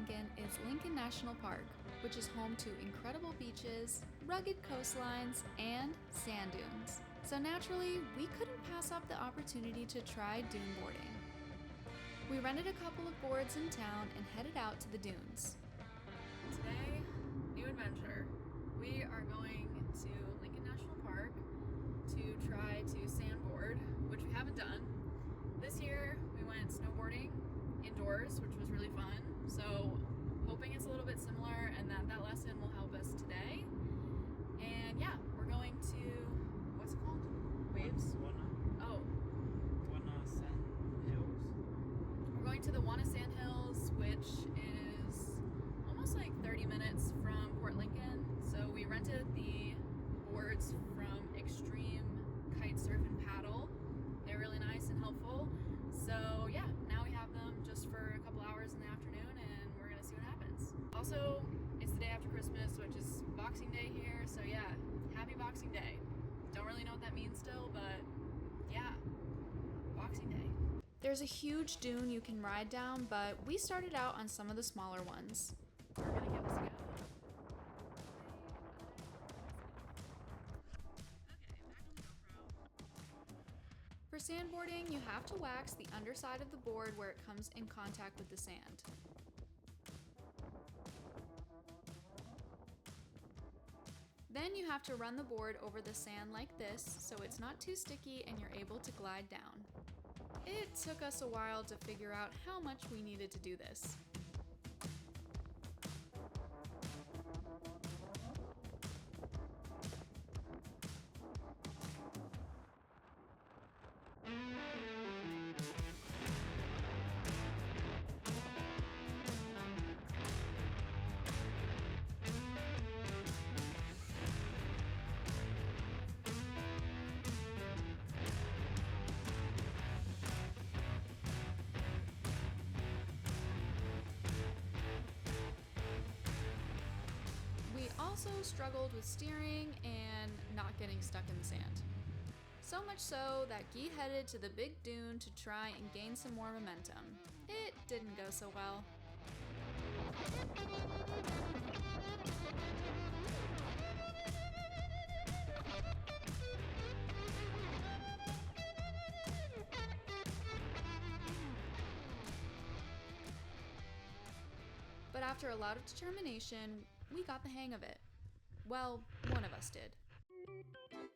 Lincoln is Lincoln National Park, which is home to incredible beaches, rugged coastlines, and sand dunes. So naturally, we couldn't pass up the opportunity to try dune boarding. We rented a couple of boards in town and headed out to the dunes. Today, new adventure. We are going to Lincoln National Park to try to sandboard, which we haven't done. This year, we went snowboarding indoors, which was really fun. So, hoping it's a little bit similar and that lesson will help us today. And yeah, we're going to, what's it called? Waves? Sand Hills. We're going to the Wanna Sand Hills, which is almost like 30 minutes from Port Lincoln. So we rented the boards from Extreme Kite Surf and Paddle. They're really nice and helpful. So yeah, now we have them just for a couple hours in the afternoon and we're gonna see what happens. Also, it's the day after Christmas, which is Boxing Day here. So yeah, happy Boxing Day. Don't really know what that means still, but yeah, Boxing Day. There's a huge dune you can ride down, but we started out on some of the smaller ones. We're gonna give this a go. For sandboarding, you have to wax the underside of the board where it comes in contact with the sand. Then you have to run the board over the sand like this so it's not too sticky and you're able to glide down. It took us a while to figure out how much we needed to do this. Also struggled with steering and not getting stuck in the sand. So much so that Guy headed to the big dune to try and gain some more momentum. It didn't go so well. But after a lot of determination, we got the hang of it. Well, one of us did.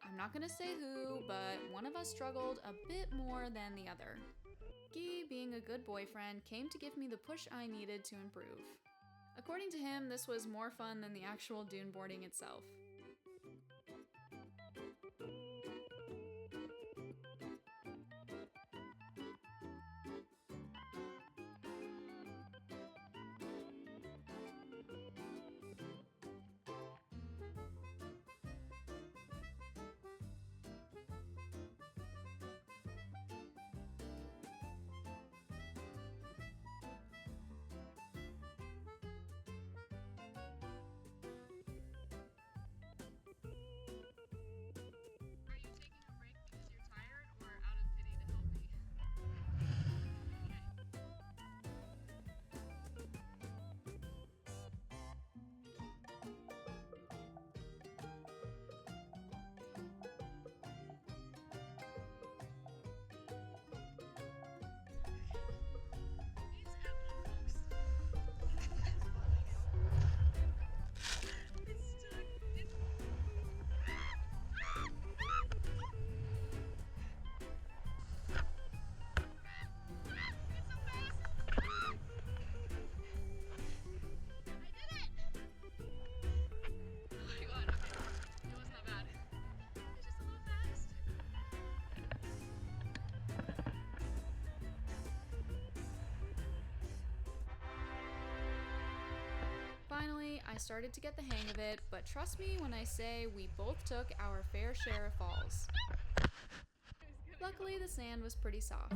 I'm not gonna say who, but one of us struggled a bit more than the other. Guy, being a good boyfriend, came to give me the push I needed to improve. According to him, this was more fun than the actual dune boarding itself. Finally, I started to get the hang of it, but trust me when I say we both took our fair share of falls. Luckily, the sand was pretty soft.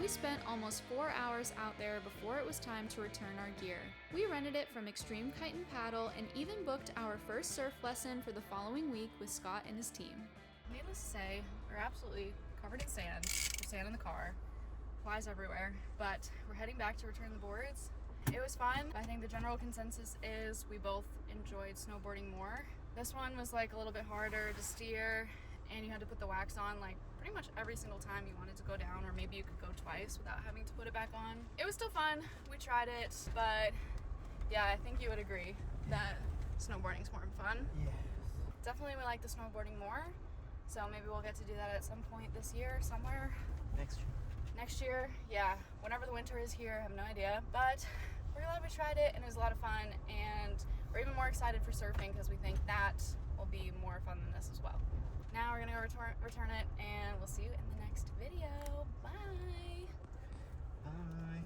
We spent almost 4 hours out there before it was time to return our gear. We rented it from Extreme Kite and Paddle and even booked our first surf lesson for the following week with Scott and his team. Needless to say, we're absolutely covered in sand. There's sand in the car, flies everywhere, but we're heading back to return the boards. It was fun. I think the general consensus is we both enjoyed snowboarding more. This one was like a little bit harder to steer, and you had to put the wax on like pretty much every single time you wanted to go down, or maybe you could go twice without having to put it back on. It was still fun. We tried it, but yeah, I think you would agree that snowboarding's more fun. Yes. Definitely we like the snowboarding more, so maybe we'll get to do that at some point this year, somewhere. Next year, yeah, whenever the winter is here, I have no idea, but we're glad we tried it and it was a lot of fun, and we're even more excited for surfing because we think that will be more fun than this as well. Now we're gonna go return it, and we'll see you in the next video. Bye. Bye.